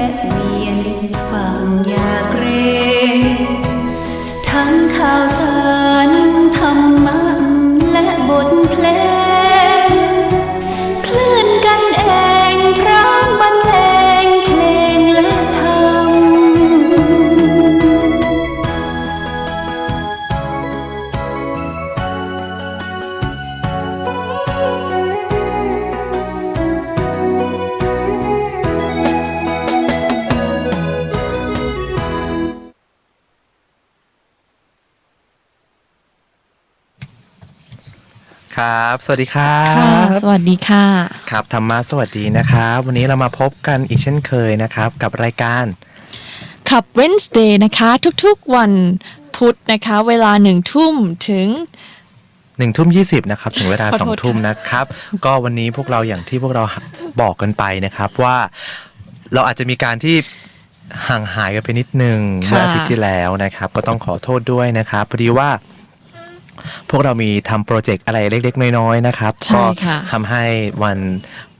ะเวียนฟังอยากเรทั้งข่าวสารธรรมะและบทเพลงคลื่นกันเองพร้อมบรรเลงเพลงและธรรมครับสวัสดีครัค่ะ บสวัสดีค่ะครับธรรมะสวัสดีนะครับวันนี้เรามาพบกันอีกเช่นเคยนะครับกับรายการขับ Wednesday นะคะทุกๆวันพุธนะคะเวลา1 ทุ่มถึง1:20นะครับถึงเวลา ขอโทษ 2 ทุ่มนะครับก็วันนี้พวกเราอย่างที่พวกเราบอกกันไปนะครับว่าเราอาจจะมีการที่ห่างหายกันไปนิดนึงเมื่ออาทิตย์ที่แล้วนะครับก็ต้องขอโทษด้วยนะครับพอดีว่าพวกเรามีทำโปรเจกต์อะไรเล็กๆน้อยๆนะครับก็ทำให้วัน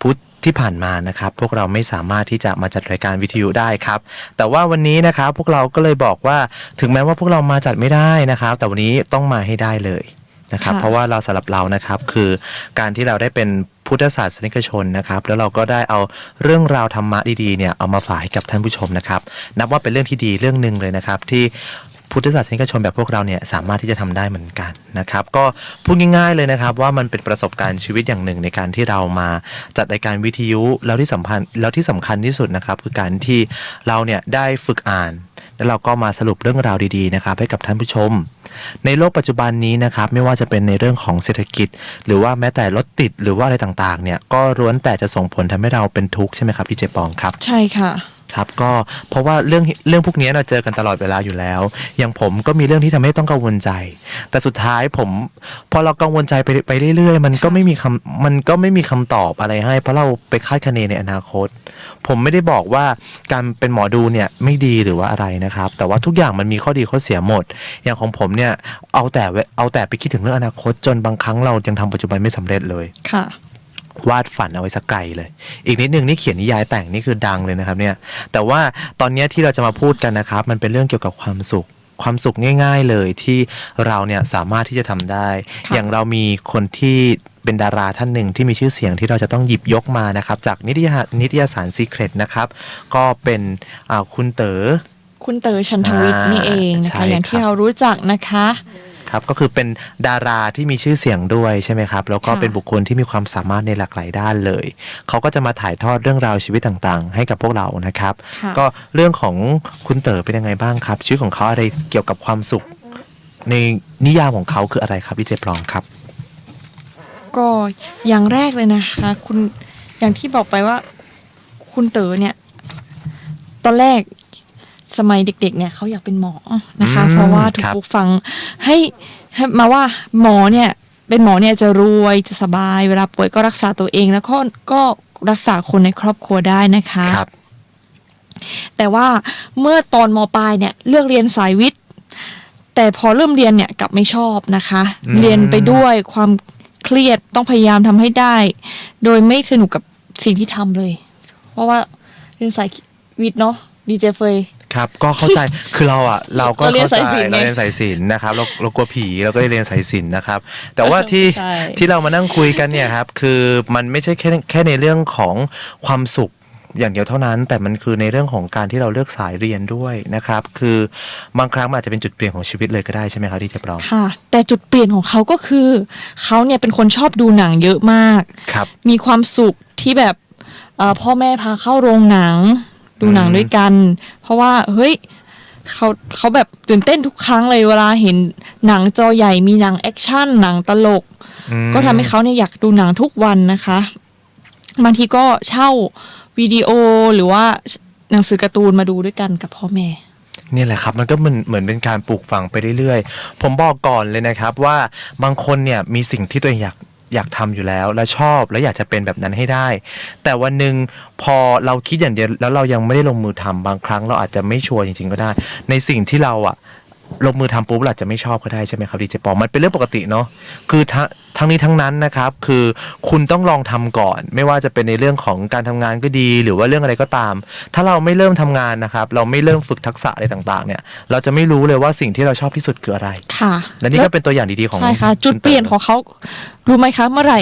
พุธที่ผ่านมานะครับพวกเราไม่สามารถที่จะมาจัดรายการวิทยุได้ครับแต่ว่าวันนี้นะครับพวกเราก็เลยบอกว่าถึงแม้ว่าพวกเรามาจัดไม่ได้นะครับแต่วันนี้ต้องมาให้ได้เลยนะครับเพราะว่าเราสำหรับเรานะครับคือการที่เราได้เป็นพุทธศาสนิกชนนะครับแล้วเราก็ได้เอาเรื่องราวธรรมะดีๆเนี่ยเอามาฝากให้กับท่านผู้ชมนะครับนับว่าเป็นเรื่องที่ดีเรื่องนึงเลยนะครับที่พุทธศาสนิกชนแบบพวกเราเนี่ยสามารถที่จะทำได้เหมือนกันนะครับก็พูดง่ายๆเลยนะครับว่ามันเป็นประสบการณ์ชีวิตอย่างหนึ่งในการที่เรามาจัดรายการวิทยุแล้วที่สำคัญที่สุดนะครับคือการที่เราเนี่ยได้ฝึกอ่านแล้วเราก็มาสรุปเรื่องราวดีๆนะครับให้กับท่านผู้ชมในโลกปัจจุบันนี้นะครับไม่ว่าจะเป็นในเรื่องของเศรษฐกิจหรือว่าแม้แต่รถติดหรือว่าอะไรต่างๆเนี่ยก็ล้วนแต่จะส่งผลทำให้เราเป็นทุกข์ใช่ไหมครับพี่เจปองครับใช่ค่ะครับก็เพราะว่าเรื่องพวกนี้เราเจอกันตลอดเวลาอยู่แล้วอย่างผมก็มีเรื่องที่ทำให้ต้องกังวลใจแต่สุดท้ายผมพอเรากังวลใจไปเรื่อยๆมันก็ไม่มีคำตอบอะไรให้เพราะเราไปคาดคะเนในอนาคตผมไม่ได้บอกว่าการเป็นหมอดูเนี่ยไม่ดีหรือว่าอะไรนะครับแต่ว่าทุกอย่างมันมีข้อดีข้อเสียหมดอย่างของผมเนี่ยเอาแต่ไปคิดถึงเรื่องอนาคตจนบางครั้งเรายังทำปัจจุบันไม่สำเร็จเลยค่ะวาดฝันเอาไว้สักไกลเลยอีกนิดนึงนี่เขียนนิยายแต่งนี่คือดังเลยนะครับเนี่ยแต่ว่าตอนนี้ที่เราจะมาพูดกันนะครับมันเป็นเรื่องเกี่ยวกับความสุขง่ายๆเลยที่เราเนี่ยสามารถที่จะทำได้อย่างเรามีคนที่เป็นดาราท่านหนึ่งที่มีชื่อเสียงที่เราจะต้องหยิบยกมานะครับจากนิตยสาร Secret นะครับก็เป็นคุณเต๋อชันทวิทย์นี่เองนะคะอย่างที่เรารู้จักนะคะครับก็คือเป็นดาราที่มีชื่อเสียงด้วยใช่ไหมครับแล้วก็เป็นบุคคลที่มีความสามารถในหลากหลายด้านเลยเขาก็จะมาถ่ายทอดเรื่องราวชีวิตต่างๆให้กับพวกเรานะครับก็เรื่องของคุณเต๋อเป็นยังไงบ้างครับชีวิตของเขาอะไรเกี่ยวกับความสุขในนิยามของเขาคืออะไรครับพี่เจปรองครับก็อย่างแรกเลยนะคะคุณอย่างที่บอกไปว่าคุณเต๋อเนี่ยตอนแรกสมัยเด็กๆเนี่ยเขาอยากเป็นหมอนะคะเพราะว่าถูกปลูกฝังให้มาว่าหมอเนี่ยเป็นหมอเนี่ยจะรวยจะสบายเวลาป่วยก็รักษาตัวเองแล้วก็รักษาคนในครอบครัวได้นะคะแต่ว่าเมื่อตอนม.ปลายเนี่ยเลือกเรียนสายวิทย์แต่พอเริ่มเรียนเนี่ยกลับไม่ชอบนะคะเรียนไปด้วยความเครียดต้องพยายามทำให้ได้โดยไม่สนุกกับสิ่งที่ทำเลยเพราะว่าเรียนสายวิทย์เนาะดีเจเฟยครับก็เข้าใจคือเราก็เข้าใจเราเรียนสายศิลป์นะครับเรากลัวผีเราก็เรียนสายศิลป์นะครับแต่ว่าที่เรามานั่งคุยกันเนี่ยครับคือมันไม่ใช่แค่ในเรื่องของความสุขอย่างเดียวเท่านั้นแต่มันคือในเรื่องของการที่เราเลือกสายเรียนด้วยนะครับคือบางครั้งมันอาจจะเป็นจุดเปลี่ยนของชีวิตเลยก็ได้ใช่ไหมครับที่เจปรองค่ะแต่จุดเปลี่ยนของเขาก็คือเขาเนี่ยเป็นคนชอบดูหนังเยอะมากมีความสุขที่แบบพ่อแม่พาเข้าโรงหนังดูหนังด้วยกันเพราะว่าเฮ้ยเขาแบบตื่นเต้นทุกครั้งเลยเวลาเห็นหนังจอใหญ่มีหนังแอคชั่นหนังตลกก็ทำให้เขาเนี่ยอยากดูหนังทุกวันนะคะบางทีก็เช่าวิดีโอหรือว่าหนังสือการ์ตูนมาดูด้วยกันกับพ่อแม่นี่แหละครับมันก็เหมือนเป็นการปลูกฝังไปเรื่อยๆผมบอกก่อนเลยนะครับว่าบางคนเนี่ยมีสิ่งที่ตัวเองอยากทำอยู่แล้วและชอบและอยากจะเป็นแบบนั้นให้ได้แต่วันหนึ่งพอเราคิดอย่างเดียวแล้วเรายังไม่ได้ลงมือทำบางครั้งเราอาจจะไม่ชัวร์จริงๆก็ได้ในสิ่งที่เรา ลงมือทำปุ๊บเราอาจจะไม่ชอบก็ได้ใช่ไหมครับดีเจปองมันเป็นเรื่องปกติเนาะคือทั้งนี้ทั้งนั้นนะครับคือคุณต้องลองทำก่อนไม่ว่าจะเป็นในเรื่องของการทำงานก็ดีหรือว่าเรื่องอะไรก็ตาม ถ้าเราไม่เริ่มทำงานนะครับเราไม่เริ่มฝึกทักษะอะไรต่างๆเนี่ยเราจะไม่รู้เลยว่าสิ่งที่เราชอบที่สุดคืออะไร ค่ะ และนี่ก็เป็นตัวอย่างดีๆของ ใช่ค่ะจุดเปลี่ยนของเขารู้ไหมคะเมื่อไหร่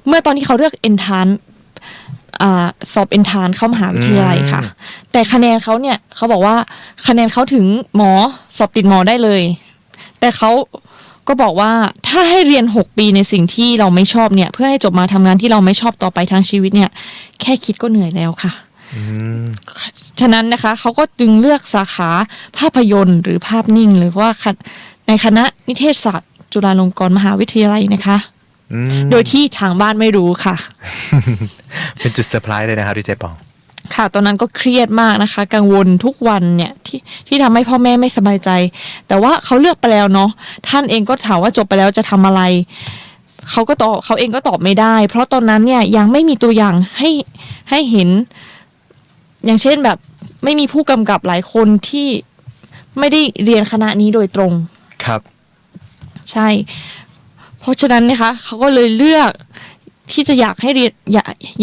เมื่อตอนที่เขาเลือกเอนทานสอบเอนทานเข้ามหาวิทยาลัยค่ะ แต่คะแนนเขาเนี่ยเขาบอกว่าคะแนนเขาถึงหมอสอบติดหมอได้เลย แต่เขาก็บอกว่าถ้าให้เรียน6 ปีในสิ่งที่เราไม่ชอบเนี่ยเพื่อให้จบมาทำงานที่เราไม่ชอบต่อไปทั้งชีวิตเนี่ยแค่คิดก็เหนื่อยแล้วค่ะ ฉะนั้นนะคะเขาก็จึงเลือกสาขาภาพยนตร์หรือภาพนิ่งหรือว่าในคณะนิเทศศาสตร์จุฬาลงกรณ์มหาวิทยาลัยนะคะโดยที่ทางบ้านไม่รู้ค่ะ เป็นจุดเซอร์ไพรส์เลยนะครับดีเจปองค่ะตอนนั้นก็เครียดมากนะคะกังวลทุกวันเนี่ยที่ทำให้พ่อแม่ไม่สบายใจแต่ว่าเขาเลือกไปแล้วเนาะท่านเองก็ถามว่าจบไปแล้วจะทำอะไรเขาเองก็ตอบไม่ได้เพราะตอนนั้นเนี่ยยังไม่มีตัวอย่างให้เห็นอย่างเช่นแบบไม่มีผู้กำกับหลายคนที่ไม่ได้เรียนคณะนี้โดยตรงครับใช่เพราะฉะนั้นนะคะเขาก็เลยเลือกที่จะอยากให้เรียน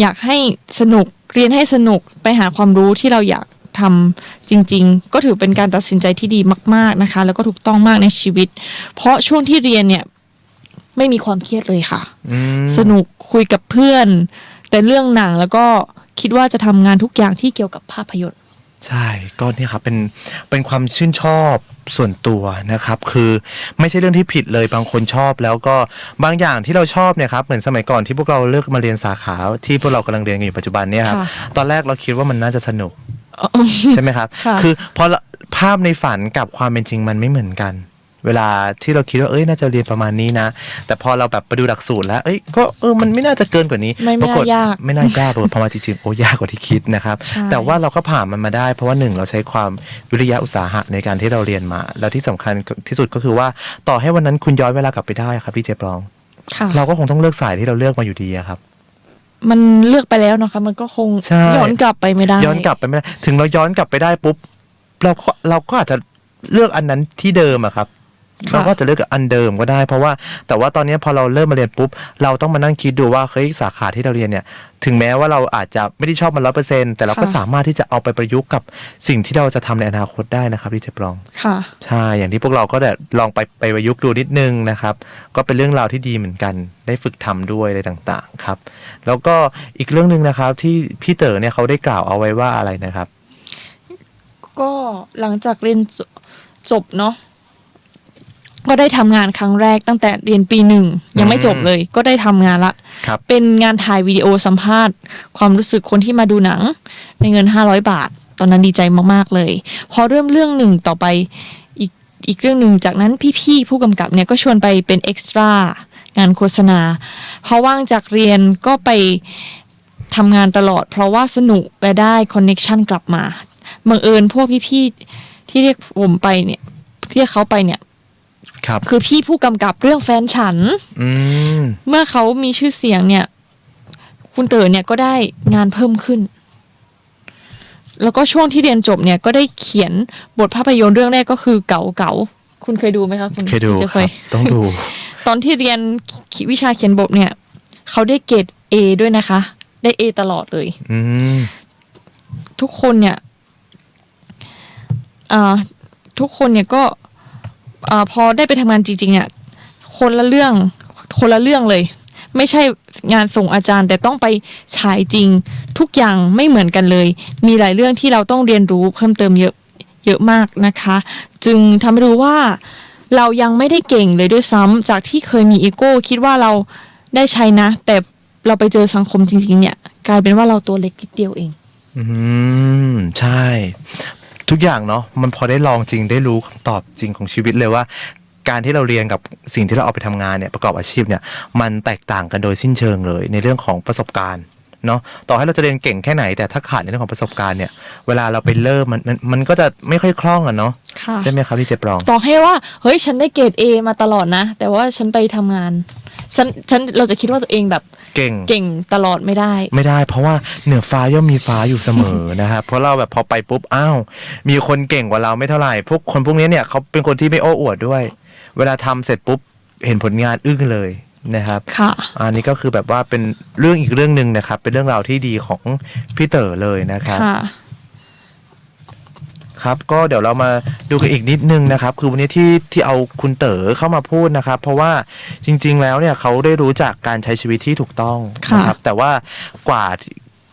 อยากให้สนุกเรียนให้สนุกไปหาความรู้ที่เราอยากทำจริงๆก็ถือเป็นการตัดสินใจที่ดีมากๆนะคะแล้วก็ถูกต้องมากในชีวิตเพราะช่วงที่เรียนเนี่ยไม่มีความเครียดเลยค่ะสนุกคุยกับเพื่อนแต่เรื่องหนังแล้วก็คิดว่าจะทำงานทุกอย่างที่เกี่ยวกับภาพยนตร์ใช่ก็เนี่ยครับเป็นความชื่นชอบส่วนตัวนะครับคือไม่ใช่เรื่องที่ผิดเลยบางคนชอบแล้วก็บางอย่างที่เราชอบเนี่ยครับเหมือนสมัยก่อนที่พวกเราเลือกมาเรียนสาขาที่พวกเรากำลังเรียนกันอยู่ปัจจุบันเนี่ยครับตอนแรกเราคิดว่ามันน่าจะสนุกใช่ไหมครับคือพอภาพในฝันกับความเป็นจริงมันไม่เหมือนกันเวลาที่เราคิดว่าน่าจะเรียนประมาณนี้นะแต่พอเราแบบไปดูหลักสูตรแล้วก็มันไม่น่าจะเกินกว่านี้ปรากฏไม่น่ายากเลยพอมาจริงๆยากกว่าที่คิดนะครับแต่ว่าเราก็ผ่านมันมาได้เพราะว่า1เราใช้ความวิริยะอุตสาหะในการที่เราเรียนมาแล้วที่สำคัญที่สุดก็คือว่าต่อให้วันนั้นคุณย้อนเวลากลับไปได้ครับพี่เจปองเราก็คงต้องเลือกสายที่เราเลือกมาอยู่ดีครับมันเลือกไปแล้วนะคะมันก็คงย้อนกลับไปไม่ได้ถึงเราย้อนกลับไปได้ปุ๊บเราก็อาจจะเลือกอันนั้นที่เดิมอะครับเราก็จะเลือกอันเดิมก็ได้เพราะว่าแต่ว่าตอนนี้พอเราเริ่มมาเรียนปุ๊บเราต้องมานั่งคิดดูว่าสาขาที่เราเรียนเนี่ยถึงแม้ว่าเราอาจจะไม่ได้ชอบมัน100%แต่เราก็สามารถที่จะเอาไปประยุกต์กับสิ่งที่เราจะทำในอนาคตได้นะครับที่เจปรองค่ะใช่อย่างที่พวกเราก็ได้ลองไปประยุกต์ดูนิดนึงนะครับก็เป็นเรื่องราวที่ดีเหมือนกันได้ฝึกทำด้วยอะไรต่างๆครับแล้วก็อีกเรื่องนึงนะครับที่พี่เต๋อเนี่ยเขาได้กล่าวเอาไว้ว่าอะไรนะครับก็หลังจากเรียนจบเนาะก็ได้ทำงานครั้งแรกตั้งแต่เรียนปี1ยังไม่จบเลยก็ได้ทำงานละเป็นงานถ่ายวิดีโอสัมภาษณ์ความรู้สึกคนที่มาดูหนังในเงิน500 บาทตอนนั้นดีใจมากๆเลยพอเริ่มเรื่องหนึ่งต่อไปอีกเรื่องหนึ่งจากนั้นพี่ๆผู้กำกับเนี่ยก็ชวนไปเป็นเอ็กซ์ตร้างานโฆษณาพอว่างจากเรียนก็ไปทำงานตลอดเพราะว่าสนุกและได้คอนเนคชั่นกลับมาบังเอิญพวกพี่ๆที่เรียกผมไปเนี่ยเรียกเขาไปเนี่ยคือพี่ผู้กำกับเรื่องแฟนฉันเมื่อเขามีชื่อเสียงเนี่ยคุณเต๋อเนี่ยก็ได้งานเพิ่มขึ้นแล้วก็ช่วงที่เรียนจบเนี่ยก็ได้เขียนบทภาพยนตร์เรื่องแรกก็คือเก๋าคุณเคยดูไหมคะคุณเคยดูต้องดู ตอนที่เรียนวิชาเขียนบทเนี่ยเขาได้เกรด A ด้วยนะคะได้ A ตลอดเลยทุกคนเนี่ยก็พอได้ไปทำงานจริงๆเนี่ยคนละเรื่องเลยไม่ใช่งานส่งอาจารย์แต่ต้องไปฉายจริงทุกอย่างไม่เหมือนกันเลยมีหลายเรื่องที่เราต้องเรียนรู้เพิ่มเติมเยอะมากนะคะจึงทำให้รู้ว่าเรายังไม่ได้เก่งเลยด้วยซ้ำจากที่เคยมีอีโก้คิดว่าเราได้ใช้นะแต่เราไปเจอสังคมจริงๆเนี่ยกลายเป็นว่าเราตัวเล็กนิดเดียวเองใช่ทุกอย่างเนาะมันพอได้ลองจริงได้รู้คำตอบจริงของชีวิตเลยว่าการที่เราเรียนกับสิ่งที่เราเอาไปทำงานเนี่ยประกอบอาชีพเนี่ยมันแตกต่างกันโดยสิ้นเชิงเลยในเรื่องของประสบการณ์เนาะต่อให้เราจะเรียนเก่งแค่ไหนแต่ถ้าขาดในเรื่องของประสบการณ์เนี่ยเวลาเราไปเริ่มมันก็จะไม่ค่อยคล่องอ่ะเนาะใช่ไหมครับพี่เจปรองต่อให้ว่าเฮ้ยฉันได้เกรด A มาตลอดนะแต่ว่าฉันไปทำงาน ฉันเราจะคิดว่าตัวเองแบบ เก่งตลอดไม่ได้ เพราะว่าเหนือฟ้าย่อมมีฟ้าอยู่เสมอ นะครับเพราะเราแบบพอไปปุ๊บอ้าวมีคนเก่งกว่าเราไม่เท่าไหร่พวกนี้เนี่ยเขาเป็นคนที่ไม่โอ้อวดด้วย เวลาทำเสร็จปุ๊บเห็นผลงานอึ้งเลยนะครับ ค่ะ อันนี้ก็คือแบบว่าเป็นเรื่องอีกเรื่องหนึ่งนะครับ เป็นเรื่องราวที่ดีของพี่เต๋อเลยนะครับ ค่ะ ครับก็เดี๋ยวเรามาดูกันอีกนิดนึงนะครับคือวันนี้ที่เอาคุณเต๋อเข้ามาพูดนะครับ เพราะว่าจริงๆแล้วเนี่ยเขาได้รู้จักการใช้ชีวิตที่ถูกต้องนะครับแต่ว่ากว่า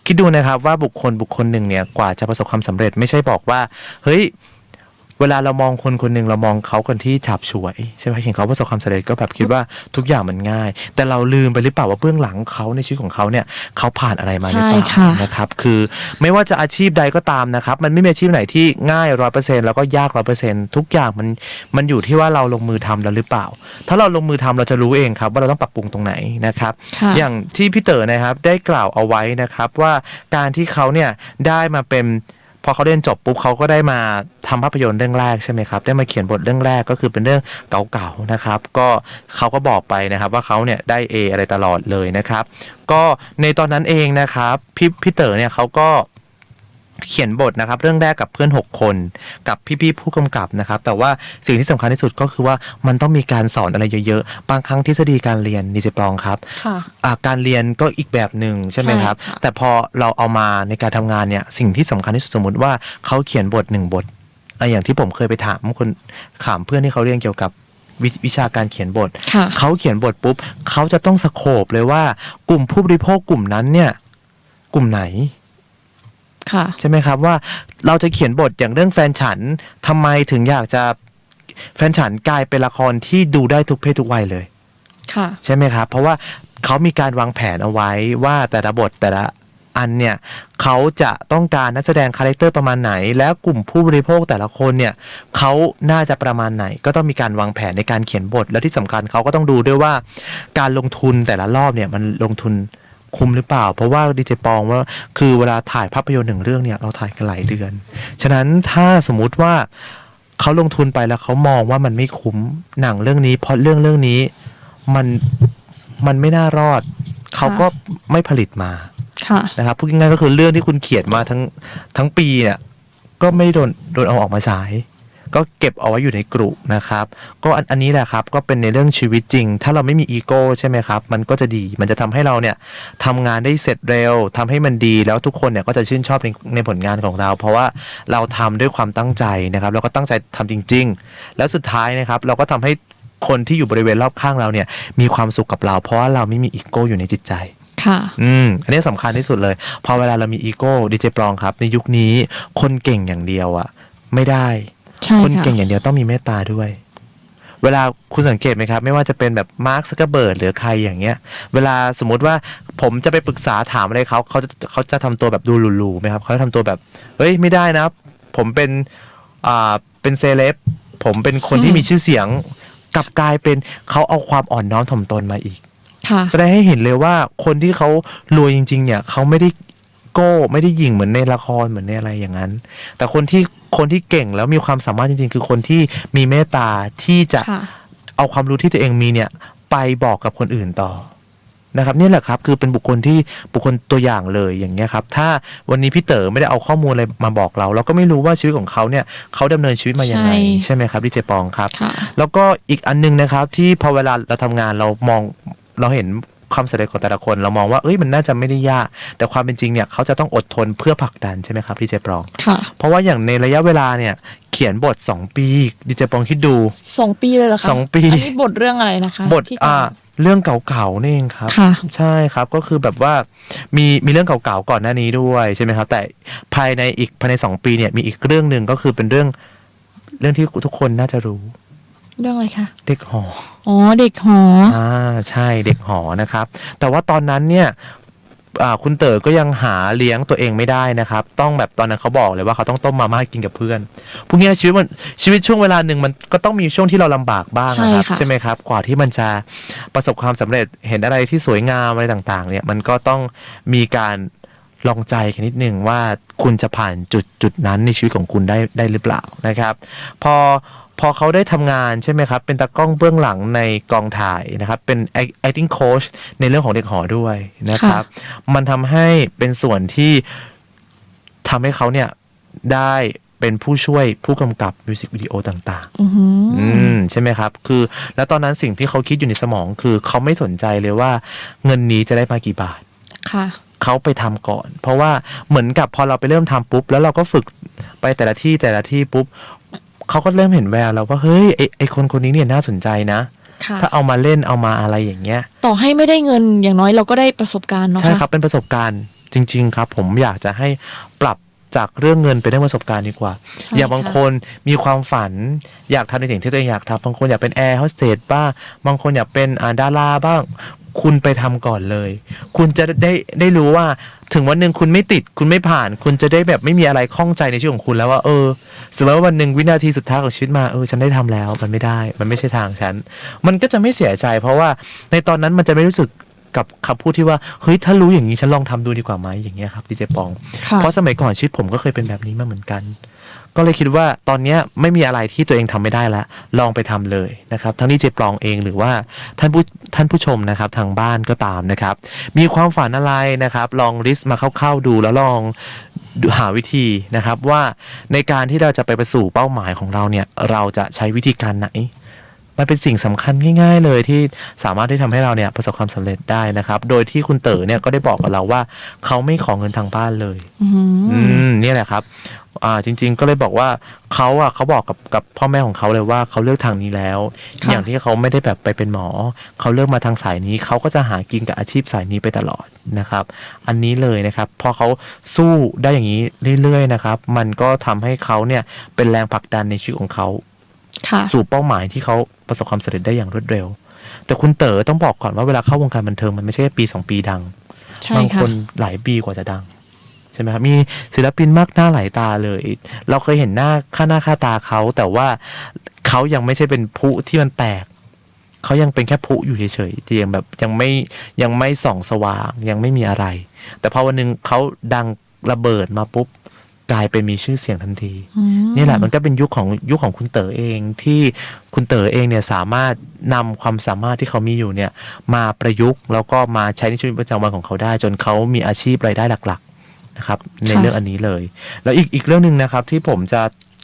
คิดดูนะครับว่าบุคคลหนึ่งเนี่ยกว่าจะประสบความสำเร็จไม่ใช่บอกว่าเฮ้ยเวลาเรามองคนหนึ่งเรามองเขาคนที่ฉาบฉวยใช่ไหมเห็นเขาประสบความสำเร็จก็แบบคิดว่าทุกอย่างมันง่าย แต่เราลืมไปหรือเปล่าว่าเบื้องหลังเขาในชีวิตของเขาเนี่ยเขาผ่านอะไรมาหรือเปล่านะครับคือไม่ว่าจะอาชีพใดก็ตามนะครับมันไม่มีอาชีพไหนที่ง่าย 100% แล้วก็ยาก 100% ทุกอย่างมันอยู่ที่ว่าเราลงมือทำแล้วหรือเปล่าถ้าเราลงมือทำเราจะรู้เองครับว่าเราต้องปรับปรุงตรงไหนนะครับอย่างที่พี่เต๋อนะครับได้กล่าวเอาไว้นะครับว่าการที่เขาเนี่ยได้มาเป็นพอเขาเรียนจบปุ๊บเขาก็ได้มาทำภาพยนตร์เรื่องแรกใช่ไหมครับได้มาเขียนบทเรื่องแรกก็คือเป็นเรื่องเก่าๆนะครับก็เขาก็บอกไปนะครับว่าเขาเนี่ยได้ A อะไรตลอดเลยนะครับก็ในตอนนั้นเองนะครับพี่เต๋อเนี่ยเขาก็เขียนบทนะครับเรื่องแรกกับเพื่อน6คนกับพี่ๆผู้กำกับนะครับแต่ว่าสิ่งที่สำคัญที่สุดก็คือว่ามันต้องมีการสอนอะไรเยอะๆบางครั้งทฤษฎีการเรียนดีเจปรองครับการเรียนก็อีกแบบหนึ่งใช่ไหมครับแต่พอเราเอามาในการทำงานเนี่ยสิ่งที่สำคัญที่สุดสมมติว่าเขาเขียนบท1บทอย่างที่ผมเคยไปถามเพื่อนที่เขาเรียนเกี่ยวกับวิชาการเขียนบทเขาเขียนบทปุ๊บเขาจะต้องสโคปเลยว่ากลุ่มผู้บริโภคกลุ่มนั้นเนี่ยกลุ่มไหนใช่ไหมครับว่าเราจะเขียนบทอย่างเรื่องแฟนฉันทำไมถึงอยากจะแฟนฉันกลายเป็นละครที่ดูได้ทุกเพศทุกวัยเลยใช่ไหมครับเพราะว่าเขามีการวางแผนเอาไว้ว่าแต่ละบทแต่ละอันเนี่ยเขาจะต้องการนักแสดงคาแรคเตอร์ประมาณไหนแล้วกลุ่มผู้บริโภคแต่ละคนเนี่ยเขาน่าจะประมาณไหนก็ต้องมีการวางแผนในการเขียนบทแล้วที่สำคัญเขาก็ต้องดูด้วยว่าการลงทุนแต่ละรอบเนี่ยมันลงทุนคุ้มหรือเปล่าเพราะว่าดีเจปองว่าคือเวลาถ่ายภาพยนตร์1เรื่องเนี่ยเราถ่ายกันหลายเดือนฉะนั้นถ้าสมมุติว่าเขาลงทุนไปแล้วเขามองว่ามันไม่คุ้มหนังเรื่องนี้เพราะเรื่องนี้มันไม่น่ารอดเขาก็ไม่ผลิตมานะครับพูดง่ายๆก็คือเรื่องที่คุณเขียนมาทั้งปีเนี่ยก็ไม่โดนเอาออกมาฉายก็เก็บเอาไว้อยู่ในกรุนะครับก็อันนี้แหละครับก็เป็นในเรื่องชีวิตจริงถ้าเราไม่มีอีโก้ใช่ไหมครับมันก็จะดีมันจะทำให้เราเนี่ยทำงานได้เสร็จเร็วทำให้มันดีแล้วทุกคนเนี่ยก็จะชื่นชอบในผลงานของเราเพราะว่าเราทำด้วยความตั้งใจนะครับแล้วก็ตั้งใจทำจริงๆแล้วสุดท้ายนะครับเราก็ทำให้คนที่อยู่บริเวณรอบข้างเราเนี่ยมีความสุขกับเราเพราะว่าเราไม่มีอีโก้อยู่ในจิตใจอันนี้สำคัญที่สุดเลยพอเวลาเรามีอีโก้ดีเจปรองครับในยุคนี้คนเก่งอย่างเดียวอ่ะไม่ได้คนเก่งอย่างเดียวต้องมีเมตตาด้วยเวลาคุณสังเกตไหมครับไม่ว่าจะเป็นแบบมาร์ค ซักเคอร์เบิร์กหรือใครอย่างเงี้ยเวลาสมมุติว่าผมจะไปปรึกษาถามอะไรเขาจะทำตัวแบบดูหลูๆไหมครับเขาจะทำตัวแบบเฮ้ยไม่ได้นะผมเป็นเซเลบผมเป็นคนที่มีชื่อเสียงกลับกลายเป็นเขาเอาความอ่อนน้อมถ่อมตนมาอีกแสดงให้เห็นเลยว่าคนที่เขารวยจริงๆเนี่ยเขาไม่ได้โก้ไม่ได้ยิงเหมือนในละครเหมือนในอะไรอย่างนั้นแต่คนที่เก่งแล้วมีความสามารถจริงๆคือคนที่มีเมตตาที่จะเอาความรู้ที่ตัวเองมีเนี่ยไปบอกกับคนอื่นต่อนะครับนี่แหละครับคือเป็นบุคคลตัวอย่างเลยอย่างเงี้ยครับถ้าวันนี้พี่เต๋อไม่ได้เอาข้อมูลอะไรมาบอกเราก็ไม่รู้ว่าชีวิตของเขาเนี่ยเขาดำเนินชีวิตมายังไงใช่ไหมครับดีเจปองครับแล้วก็อีกอันนึงนะครับที่พอเวลาเราทำงานเราเห็นความสำเร็จของแต่ละคนเรามองว่ามันน่าจะไม่ได้ยากแต่ความเป็นจริงเนี่ยเขาจะต้องอดทนเพื่อผลักดันใช่ไหมครับดีเจปองเพราะว่าอย่างในระยะเวลาเนี่ยเขียนบท2ปีดีเจปองคิดดู2ปีเลยเหรอคะ2ปีอันนี้บทเรื่องอะไรนะคะบทเรื่องเก่าๆนี่เองครับใช่ครับก็คือแบบว่ามีเรื่องเก่าๆก่อนหน้านี้ด้วยใช่ไหมครับแต่ภายใน2ปีเนี่ยมีอีกเรื่องนึงก็คือเป็นเรื่องที่ทุกคนน่าจะรู้เรื่องอะไรคะเด็กหอเด็กหอใช่เด็กหอนะครับแต่ว่าตอนนั้นเนี่ยคุณเต๋อก็ยังหาเลี้ยงตัวเองไม่ได้นะครับต้องแบบตอนนั้นเขาบอกเลยว่าเขาต้องต้มมาม่ากินกับเพื่อนพวกนี้ชีวิตช่วงเวลาหนึ่งมันก็ต้องมีช่วงที่เราลำบากบ้างนะครับใช่ไหมครับกว่าที่มันจะประสบความสำเร็จเห็นอะไรที่สวยงามอะไรต่างๆเนี่ยมันก็ต้องมีการลองใจกันนิดนึงว่าคุณจะผ่านจุดนั้นในชีวิตของคุณได้หรือเปล่านะครับพอ พอเขาได้ทำงานใช่ไหมครับเป็นตากล้องเบื้องหลังในกองถ่ายนะครับเป็น acting coach ในเรื่องของเด็กหอด้วยนะครับมันทำให้เป็นส่วนที่ทำให้เขาเนี่ยได้เป็นผู้ช่วยผู้กำกับมิวสิกวิดีโอต่างๆใช่ไหมครับคือแล้วตอนนั้นสิ่งที่เขาคิดอยู่ในสมองคือเขาไม่สนใจเลยว่าเงินนี้จะได้มากี่บาทค่ะเขาไปทำก่อนเพราะว่าเหมือนกับพอเราไปเริ่มทำปุ๊บแล้วเราก็ฝึกไปแต่ละที่ปุ๊บเขาก็เริ่มเห็นแววเราว่าเฮ้ยไอคนนี้เนี่ยน่าสนใจนะถ้าเอามาเล่นเอามาอะไรอย่างเงี้ยต่อให้ไม่ได้เงินอย่างน้อยเราก็ได้ประสบการณ์เนาะใช่ครับเป็นประสบการณ์จริงๆครับผมอยากจะให้ปรับจากเรื่องเงินไปได้ประสบการณ์ดีกว่าอย่างบางคนมีความฝันอยากทำในสิ่งที่ตัวเองอยากทำบางคนอยากเป็นแอร์โฮสเตสบ้างบางคนอยากเป็นดาราบ้างคุณไปทำก่อนเลยคุณจะได้รู้ว่าถึงวันหนึ่งคุณไม่ติดคุณไม่ผ่านคุณจะได้แบบไม่มีอะไรข้องใจในชีวิตของคุณแล้วว่าสมมติว่าวันหนึ่งวินาทีสุดท้ายของชีวิตมาฉันได้ทำแล้วมันไม่ได้มันไม่ใช่ทางฉันมันก็จะไม่เสียใจเพราะว่าในตอนนั้นมันจะไม่รู้สึกกับคำพูดที่ว่าเฮ้ยถ้ารู้อย่างนี้ฉันลองทำดูดีกว่าไหมอย่างเงี้ยครับดีเจปองเพราะสมัยก่อนชีวิตผมก็เคยเป็นแบบนี้มาเหมือนกันก็เลยคิดว่าตอนนี้ไม่มีอะไรที่ตัวเองทำไม่ได้ละลองไปทำเลยนะครับทั้งดีเจปองเองหรือว่าท่านผู้ชมนะครับทางบ้านก็ตามนะครับมีความฝันอะไรนะครับลองลิสต์มาคร่าวๆดูแล้วลองหาวิธีนะครับว่าในการที่เราจะไปสู่เป้าหมายของเราเนี่ยเราจะใช้วิธีการไหนมันเป็นสิ่งสำคัญง่ายๆเลยที่สามารถที่ทำให้เราเนี่ยประสบความสำเร็จได้นะครับโดยที่คุณเต๋อเนี่ยก็ได้บอกกับเราว่าเขาไม่ขอเงินทางบ้านเลยนี่แหละครับจริงๆก็เลยบอกว่าเขาบอกกับพ่อแม่ของเขาเลยว่าเขาเลือกทางนี้แล้วอย่างที่เขาไม่ได้แบบไปเป็นหมอเขาเลือกมาทางสายนี้เขาก็จะหากินกับอาชีพสายนี้ไปตลอดนะครับอันนี้เลยนะครับพอเขาสู้ได้อย่างนี้เรื่อยๆนะครับมันก็ทำให้เขาเนี่ยเป็นแรงผลักดันในชีวิตของเขาสู่เป้าหมายที่เขาประสบความสำเร็จได้อย่างรวดเร็วแต่คุณเต๋อต้องบอกก่อนว่าเวลาเข้าวงการบันเทิงมันไม่ใช่ปี2ปีดังบางคนหลายปีกว่าจะดังใช่ไหมครับมีศิลปินมากหน้าหลายตาเลยเราเคยเห็นหน้าค่าตาเขาแต่ว่าเขายังไม่ใช่เป็นพลุที่มันแตกเขายังเป็นแค่พลุอยู่เฉยๆยังแบบยังไม่ส่องสว่างยังไม่มีอะไรแต่พอวันนึงเขาดังระเบิดมาปุ๊บกลายเป็นมีชื่อเสียงทันทีนี่แหละมันก็เป็นยุคของคุณเต๋อเองที่คุณเต๋อเองเนี่ยสามารถนำความสามารถที่เขามีอยู่เนี่ยมาประยุกต์แล้วก็มาใช้ในชีวิตประจำวันของเขาได้จนเขามีอาชีพรายได้หลักๆนะครับในเรื่องอันนี้เลยแล้วอีกเรื่องนึงนะครับที่ผมจะ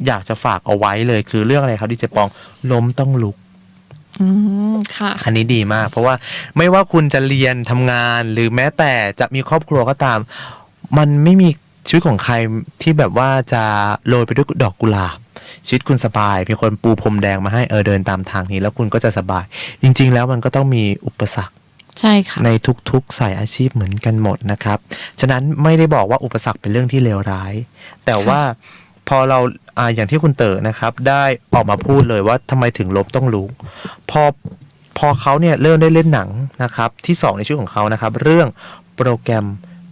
อยากจะฝากเอาไว้เลยคือเรื่องอะไรครับดิเจปองล้มต้องลุกค่ะอันนี้ดีมากเพราะว่าไม่ว่าคุณจะเรียนทำงานหรือแม้แต่จะมีครอบครัวก็ตามมันไม่มีชีวิตของใครที่แบบว่าจะโรยไปด้วยดอกกุหลาบชีวิตคุณสบายมีคนปูพรมแดงมาให้เดินตามทางนี้แล้วคุณก็จะสบายจริงๆแล้วมันก็ต้องมีอุปสรรคใช่ค่ะในทุกๆสายอาชีพเหมือนกันหมดนะครับฉะนั้นไม่ได้บอกว่าอุปสรรคเป็นเรื่องที่เลวร้ายแต่ว่าพอเราอย่างที่คุณเต๋อนะครับได้ออกมาพูดเลยว่าทำไมถึงลบต้องลุกพอเขาเนี่ยเริ่มได้เล่นหนังนะครับที่2ในชีวิตของเขานะครับเรื่องโปรแกรม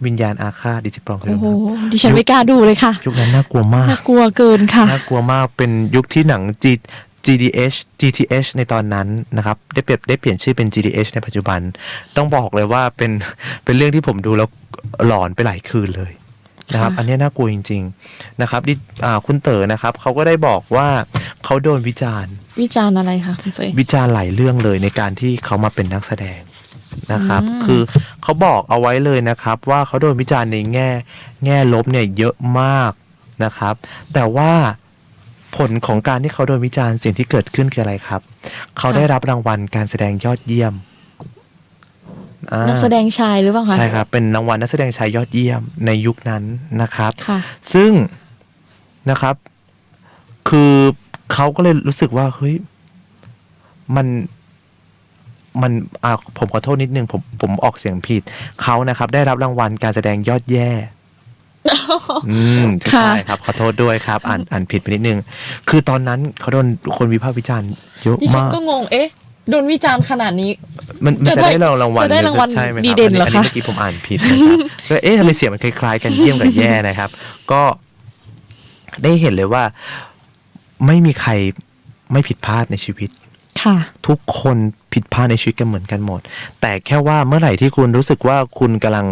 วิญญาณอาฆาตดิจิปองโอ้โหดิฉันไม่กล้าดูเลยค่ะยุคนั้นน่ากลัวมากน่ากลัวเกินค่ะน่ากลัวมากเป็นยุคที่หนัง GTH ในตอนนั้นนะครับได้เปลี่ยนชื่อเป็น GTH ในปัจจุบันต้องบอกเลยว่าเป็นเรื่องที่ผมดูแล้วหลอนไปหลายคืนเลยนะครับอันนี้น่ากลัวจริงๆนะครับคุณเต๋อนะครับเขาก็ได้บอกว่าเขาโดนวิจารณ์อะไรคะคุณเฟยวิจารณ์หลายเรื่องเลยในการที่เขามาเป็นนักแสดงนะครับคือเขาบอกเอาไว้เลยนะครับว่าเขาโดนวิจารณ์ในแง่ลบเนี่ยเยอะมากนะครับแต่ว่าผลของการที่เขาโดนวิจารณ์สิ่งที่เกิดขึ้นคืออะไรครับเขาได้รับรางวัลการแสดงยอดเยี่ยมนักแสดงชายหรือเปล่าคะใช่ครับเป็นรางวัลนักแสดงชายยอดเยี่ยมในยุคนั้นนะครับซึ่งนะครับคือเขาก็เลยรู้สึกว่าเฮ้ยมันผมขอโทษนิดนึงผมออกเสียงผิดเขานะครับได้รับรางวัลการแสดงยอดแย่ใช่ครับขอโทษด้วยครับอ่านผิดไปนิดนึงคือตอนนั้นเขาโดนคนวิพากษ์วิจารณ์เยอะมากก็งงโดนวิจารณ์ขนาดนี้มันจะได้รางวัลใช่ไหมครับดีเด่นเหรอคะอันนี้เมื่อกี้ผมอ่านผิดนะครับก็ทำไมเสียงมันคล้ายๆกันเยี่ยมกับแย่นะครับก็ได้เห็นเลยว่าไม่มีใครไม่ผิดพลาดในชีวิตทุกคนผิดพลาดในชีวิตกันเหมือนกันหมดแต่แค่ว่าเมื่อไหร่ที่คุณรู้สึกว่าคุณกำลัง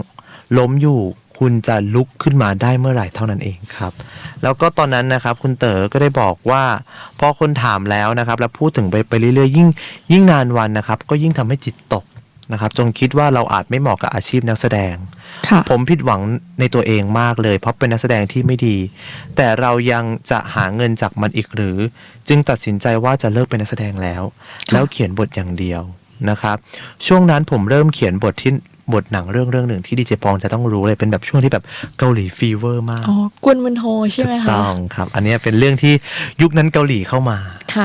ล้มอยู่ คุณจะลุกขึ้นมาได้เมื่อไหร่เท่านั้นเองครับแล้วก็ตอนนั้นนะครับคุณเต๋อก็ได้บอกว่าพอคนถามแล้วนะครับแล้วพูดถึงไปเรื่อยๆยิ่งนานวันนะครับก็ยิ่งทำให้จิตตกนะครับจนคิดว่าเราอาจไม่เหมาะกับอาชีพนักแสดงผมผิดหวังในตัวเองมากเลยเพราะเป็นนักแสดงที่ไม่ดีแต่เรายังจะหาเงินจากมันอีกหรือจึงตัดสินใจว่าจะเลิกเป็นนักแสดงแล้วเขียนบทอย่างเดียวนะครับช่วงนั้นผมเริ่มเขียนบทหนังเรื่องหนึ่งที่ดีเจปองจะต้องรู้เลยเป็นแบบช่วงที่แบบเกาหลีฟีเวอร์มากกวนมึนโฮใช่ไหมคะถูกต้องครับอันนี้เป็นเรื่องที่ยุคนั้นเกาหลีเข้ามา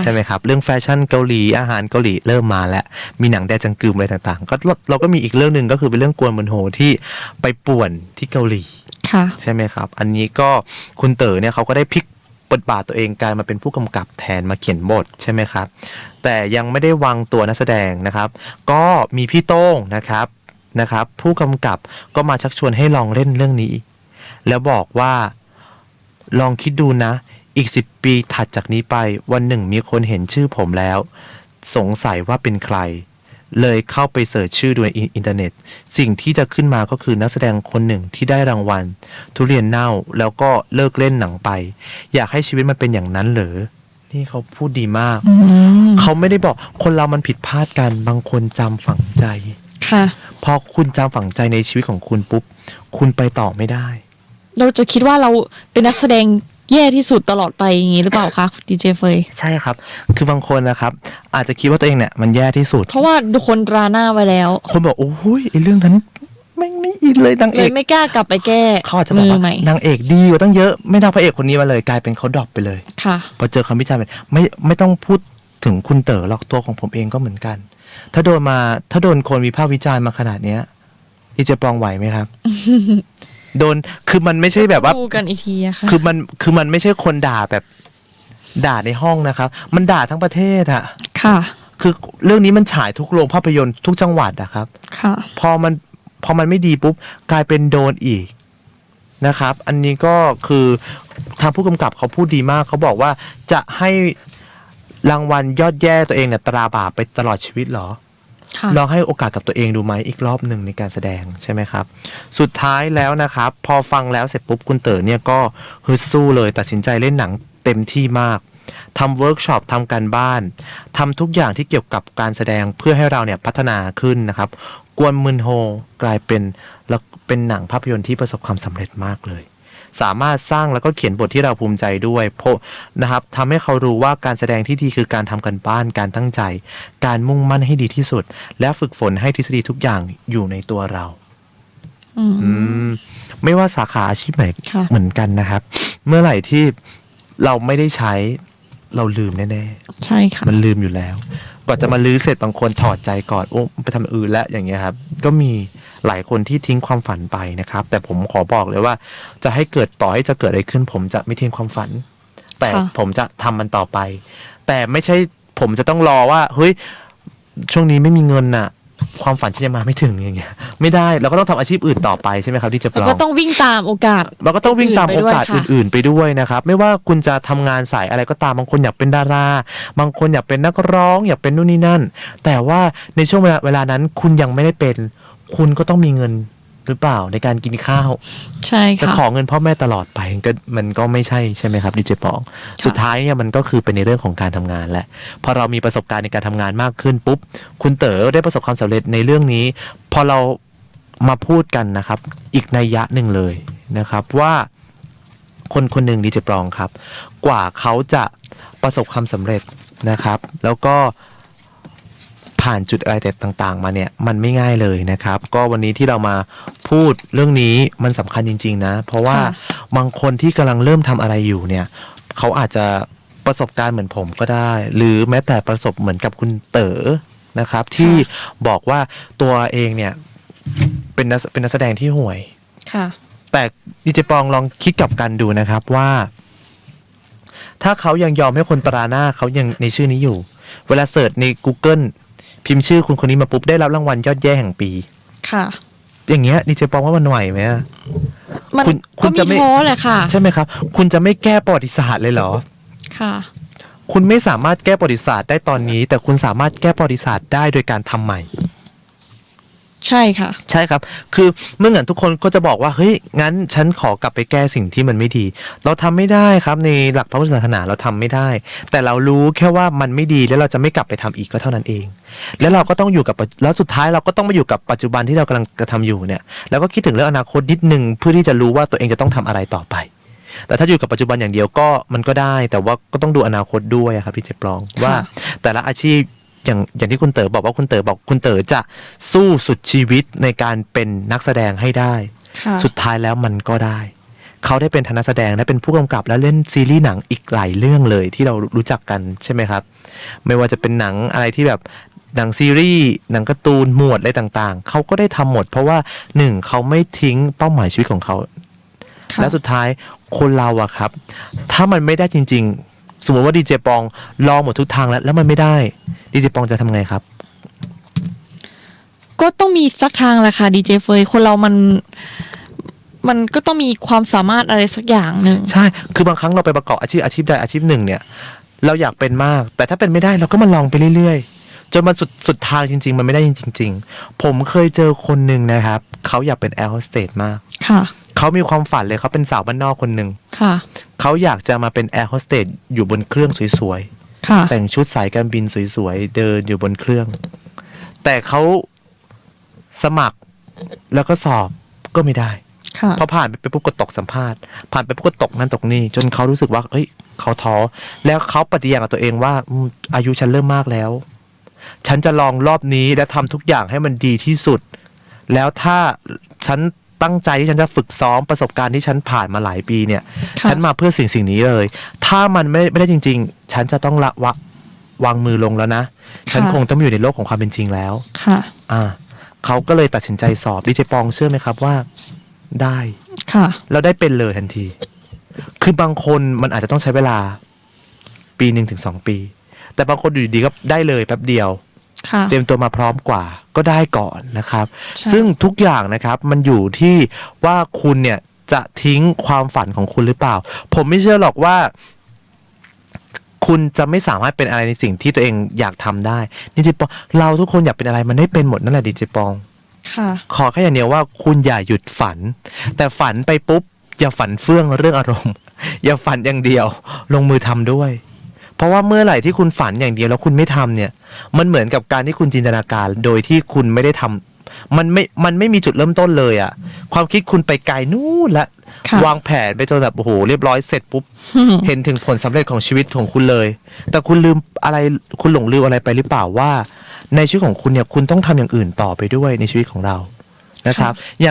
ใช่ไหมครับเรื่องแฟชั่นเกาหลีอาหารเกาหลีเริ่มมาแล้วมีหนังแดจังกึมอะไรต่างๆก็เราก็มีอีกเรื่องหนึ่งก็คือเป็นเรื่องกวนมึนโฮที่ไปป่วนที่เกาหลีใช่ไหมครับอันนี้ก็คุณเต๋อเนี่ยเขาก็ได้พลิกบทบาทตัวเองกลายมาเป็นผู้กำกับแทนมาเขียนบทใช่ไหมครับแต่ยังไม่ได้วางตัวนักแสดงนะครับก็มีพี่โต้งนะครับผู้กำกับก็มาชักชวนให้ลองเล่นเรื่องนี้แล้วบอกว่าลองคิดดูนะอีก10 ปีถัดจากนี้ไปวันหนึ่งมีคนเห็นชื่อผมแล้วสงสัยว่าเป็นใครเลยเข้าไปเสิร์ชชื่อดูในอินเทอร์เน็ตสิ่งที่จะขึ้นมาก็คือนักแสดงคนหนึ่งที่ได้รางวัลทุเรียนเน่าแล้วก็เลิกเล่นหนังไปอยากให้ชีวิตมันเป็นอย่างนั้นเหรอนี่เขาพูดดีมากเขาไม่ได้บอกคนเรามันผิดพลาดกันบางคนจำฝังใจค่ะพอคุณจำฝังใจในชีวิตของคุณปุ๊บคุณไปต่อไม่ได้เราจะคิดว่าเราเป็นนักแสดงแย่ที่สุดตลอดไปอย่างนี้หรือเปล่าคะดีเจเฟยใช่ครับคือบางคนนะครับอาจจะคิดว่าตัวเองเนี่ยมันแย่ที่สุดเพราะว่าดูคนตราหน้าไว้แล้วคนบอกโอ้ยไอ้เรื่องนั้นไม่อินเลยนางเอกไม่กล้ากลับไปแก้เขาอาจจะบอกว่านางเอกดีกว่าตั้งเยอะไม่เท่าพระเอกคนนี้มาเลยกลายเป็นเขาดรอปไปเลยค่ะพอเจอคำวิจารณ์ไม่ต้องพูดถึงคุณเต๋อหรอกตัวของผมเองก็เหมือนกันถ้าโดนคนวิพากษ์วิจารณ์มาขนาดเนี้ยอีจะปองไหวไหมครับ โดนคือมันไม่ใช่แบบว่าดูกันอีกทีอะค่ะคือมันไม่ใช่คนด่าแบบด่าในห้องนะครับมันด่าทั้งประเทศอะค่ะคือเรื่องนี้มันฉายทุกโรงภาพยนตร์ทุกจังหวัดอะครับค่ะพอมันไม่ดีปุ๊บกลายเป็นโดนอีกนะครับอันนี้ก็คือทางผู้กำกับเขาพูดดีมากเขาบอกว่าจะให้รางวัลยอดแย่ตัวเองเนี่ยตราบาปไปตลอดชีวิตเหรอลองให้โอกาสกับตัวเองดูไหมอีกรอบหนึ่งในการแสดงใช่ไหมครับสุดท้ายแล้วนะครับพอฟังแล้วเสร็จปุ๊บคุณเต๋อเนี่ยก็ฮึดสู้เลยตัดสินใจเล่นหนังเต็มที่มากทำเวิร์กช็อปทำการบ้านทำทุกอย่างที่เกี่ยวกับการแสดงเพื่อให้เราเนี่ยพัฒนาขึ้นนะครับกวนมึนโฮกลายเป็นหนังภาพยนตร์ที่ประสบความสำเร็จมากเลยสามารถสร้างแล้วก็เขียนบทที่เราภูมิใจด้วยนะครับทำให้เขารู้ว่าการแสดงที่ดีคือการทำกันบ้านการตั้งใจการมุ่งมั่นให้ดีที่สุดและฝึกฝนให้ทฤษฎีทุกอย่างอยู่ในตัวเราไม่ว่าสาขาอาชีพไหนเหมือนกันนะครับเมื่อไหร่ที่เราไม่ได้ใช้เราลืมแน่ๆใช่ค่ะมันลืมอยู่แล้วกว่าจะมาลื้อเสร็จบางคนถอดใจก่อนโอ้ไปทำอื่นแล้วอย่างเงี้ยครับก็มีหลายคนที่ทิ้งความฝันไปนะครับแต่ผมขอบอกเลยว่าจะให้เกิดต่อให้จะเกิดอะไรขึ้นผมจะไม่ทิ้งความฝันแต่ผมจะทำมันต่อไปแต่ไม่ใช่ผมจะต้องรอว่าเฮ้ยช่วงนี้ไม่มีเงินน่ะความฝันที่จะมาไม่ถึงอย่างเงี้ยไม่ได้เราก็ต้องทำอาชีพอื่นต่อไปใช่ไหมครับที่จะเราก็ต้องวิ่งตามโอกาสเราก็ต้องวิ่งตามโอกาสอื่นๆไปด้วยนะครับไม่ว่าคุณจะทำงานสายอะไรก็ตามบางคนอยากเป็นดาราบางคนอยากเป็นนักร้องอยากเป็นนู่นนี่นั่นแต่ว่าในช่วงเวลานั้นคุณยังไม่ได้เป็นคุณก็ต้องมีเงินหรือเปล่าในการกินข้าวใช่ค่ะจะขอเงินพ่อแม่ตลอดไปมันก็ไม่ใช่ใช่ไหมครับดิเจปองสุดท้ายเนี่ยมันก็คือเป็นในเรื่องของการทำงานแหละพอเรามีประสบการณ์ในการทำงานมากขึ้นปุ๊บคุณเต๋อได้ประสบความสำเร็จในเรื่องนี้พอเรามาพูดกันนะครับอีกนัยยะหนึ่งเลยนะครับว่าคนหนึ่งดิเจปองครับกว่าเขาจะประสบความสำเร็จนะครับแล้วก็ผ่านจุดอะไรต่างๆมาเนี่ยมันไม่ง่ายเลยนะครับก็วันนี้ที่เรามาพูดเรื่องนี้มันสำคัญจริงๆนะเพราะว่าบางคนที่กำลังเริ่มทำอะไรอยู่เนี่ยเขาอาจจะประสบการณ์เหมือนผมก็ได้หรือแม้แต่ประสบเหมือนกับคุณเต๋อนะครับที่บอกว่าตัวเองเนี่ยเป็นนักแสดงที่ห่วยแต่ดิเจปองลองคิดกลับกันดูนะครับว่าถ้าเขายังยอมให้คนตราหน้าเขายังในชื่อนี้อยู่เวลาเสิร์ชใน Googleพิมพ์ชื่อคุณคนนี้มาปุ๊บได้รับรางวัลยอดแย่แห่งปีค่ะอย่างเงี้ยดิเจปองว่ามันไหวไหมมันคุณจะไม่ท้อเลยค่ะใช่ไหมครับคุณจะไม่แก้ประวัติศาสตร์เลยเหรอค่ะคุณไม่สามารถแก้ประวัติศาสตร์ได้ตอนนี้แต่คุณสามารถแก้ประวัติศาสตร์ได้โดยการทำใหม่ ใช่ค่ะ ใช่ครับคือเมื่อเหมือนทุกคนก็จะบอกว่าเฮ้ยงั้นฉันขอกลับไปแก้สิ่งที่มันไม่ดีเราทำไม่ได้ครับในหลักพระพุทธศาสนาเราทำไม่ได้แต่เรารู้แค่ว่ามันไม่ดีแล้วเราจะไม่กลับไปทำอีกก็เท่านั้นเองแล้วเราก็ต้องอยู่กับแล้วสุดท้ายเราก็ต้องมาอยู่กับปัจจุบันที่เรากำลังกระทำอยู่เนี่ยแล้วก็คิดถึงเรื่องอนาคตนิดนึงเพื่อที่จะรู้ว่าตัวเองจะต้องทำอะไรต่อไปแต่ถ้าอยู่กับปัจจุบันอย่างเดียวก็มันก็ได้แต่ว่าก็ต้องดูอนาคตด้วยครับพี่เจปลองว่าแต่ละอาชีพอย่างที่คุณเต๋อบอกว่าคุณเต๋อบอกคุณเต๋อจะสู้สุดชีวิตในการเป็นนักแสดงให้ได้สุดท้ายแล้วมันก็ได้เขาได้เป็นนักแสดงและเป็นผู้กำกับและเล่นซีรีส์หนังอีกหลายเรื่องเลยที่เรารู้จักกันใช่ไหมครับไม่ว่าจะเป็นหนังอะไรที่แบบหนังซีรีส์หนังการ์ตูนหมวดอะไรต่างๆเขาก็ได้ทำหมดเพราะว่าหนึ่งเขาไม่ทิ้งเป้าหมายชีวิตของเขาและสุดท้ายคนเราอะครับถ้ามันไม่ได้จริงๆสมมติว่าดีเจปองลองหมดทุกทางแล้วมันไม่ได้ดีเจปองจะทำไงครับก็ต้องมีสักทางแหละค่ะดีเจเฟยคนเรามันก็ต้องมีความสามารถอะไรสักอย่างหนึ่งใช่คือบางครั้งเราไปประกอบอาชีพใดอาชีพหนึ่งเนี่ยเราอยากเป็นมากแต่ถ้าเป็นไม่ได้เราก็มาลองไปเรื่อยๆจนมาสุดทางจริงๆมันไม่ได้จริงๆผมเคยเจอคนหนึ่งนะครับเขาอยากเป็นแอร์โฮสเตสมากค่ะเขามีความฝันเลยเขาเป็นสาวบ้านนอกคนหนึ่งค่ะเขาอยากจะมาเป็นแอร์โฮสเตสอยู่บนเครื่องสวยๆแต่งชุดสายการบินสวยๆเดินอยู่บนเครื่องแต่เขาสมัครแล้วก็สอบก็ไม่ได้พอผ่านไปปุ๊บก็ตกสัมภาษณ์ผ่านไปปุ๊บก็ตกนั่นตกนี่จนเขารู้สึกว่าเอ้ยเขาท้อแล้วเขาปฏิญาณกับตัวเองว่าอายุฉันเริ่มมากแล้วฉันจะลองรอบนี้และทำทุกอย่างให้มันดีที่สุดแล้วถ้าฉันตั้งใจที่ฉันจะฝึกซ้อมประสบการณ์ที่ฉันผ่านมาหลายปีเนี่ยฉันมาเพื่อสิ่งนี้เลยถ้ามันไม่ได้จริงๆฉันจะต้องวางมือลงแล้วนะฉันคงต้องอยู่ในโลกของความเป็นจริงแล้วเขาก็เลยตัดสินใจสอบดีเจปองเชื่อไหมครับว่าได้แล้วได้เป็นเลยทันทีคือบางคนมันอาจจะต้องใช้เวลาปี 1-2 ปีแต่บางคนอยู่ดีๆก็ได้เลยแป๊บเดียวเตรียมตัวมาพร้อมกว่าก็ได้ก่อนนะครับซึ่งทุกอย่างนะครับมันอยู่ที่ว่าคุณเนี่ยจะทิ้งความฝันของคุณหรือเปล่าผมไม่เชื่อหรอกว่าคุณจะไม่สามารถเป็นอะไรในสิ่งที่ตัวเองอยากทำได้ดีเจปองเราทุกคนอยากเป็นอะไรมันได้เป็นหมดนั่นแหละดีเจปองขอแค่อย่างเดียวว่าคุณอย่าหยุดฝันแต่ฝันไปปุ๊บอย่าฝันเฟื่องเรื่องอารมณ์อย่าฝันอย่างเดียวลงมือทำด้วยเพราะว่าเมื่อไหร่ที่คุณฝันอย่างเดียวแล้วคุณไม่ทำเนี่ยมันเหมือนกับการที่คุณจินตนาการโดยที่คุณไม่ได้ทำมันไม่มีจุดเริ่มต้นเลยอะความคิดคุณไปไกลนู่นละวางแผนไปจนแบบโอ้โหเรียบร้อยเสร็จปุ๊บ เห็นถึงผลสำเร็จของชีวิตของคุณเลยแต่คุณลืมอะไรคุณหลงลืมอะไรไปหรือเปล่าว่าในชีวิตของคุณเนี่ยคุณต้องทำอย่างอื่นต่อไปด้วยในชีวิตของเรานะครับอ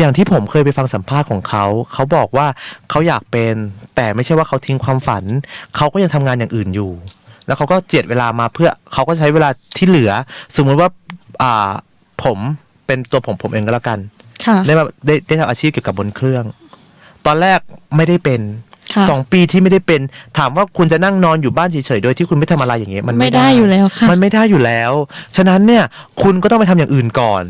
ย่างที่ผมเคยไปฟังสัมภาษณ์ของเขาบอกว่าเขาอยากเป็นแต่ไม่ใช่ว่าเขาทิ้งความฝันเขาก็ยังทำงานอย่างอื่นอยู่แล้วเขาก็เจียดเวลามาเพื่อเขาก็ใช้เวลาที่เหลือสมมติว่าผมเป็นตัวผมเองก็แล้วกันได้ทำอาชีพเกี่ยวกับบนเครื่องตอนแรกไม่ได้เป็น2 ปีที่ไม่ได้เป็นถามว่าคุณจะนั่งนอนอยู่บ้านเฉยๆโดยที่คุณไม่ทำอะไรอย่างเงี้ยมันไม่ได้อยู่แล้วค่ะมันไม่ได้อยู่แล้วฉะนั้นเนี่ยคุณก็ต้องไปทำอย่างอื่นก่อน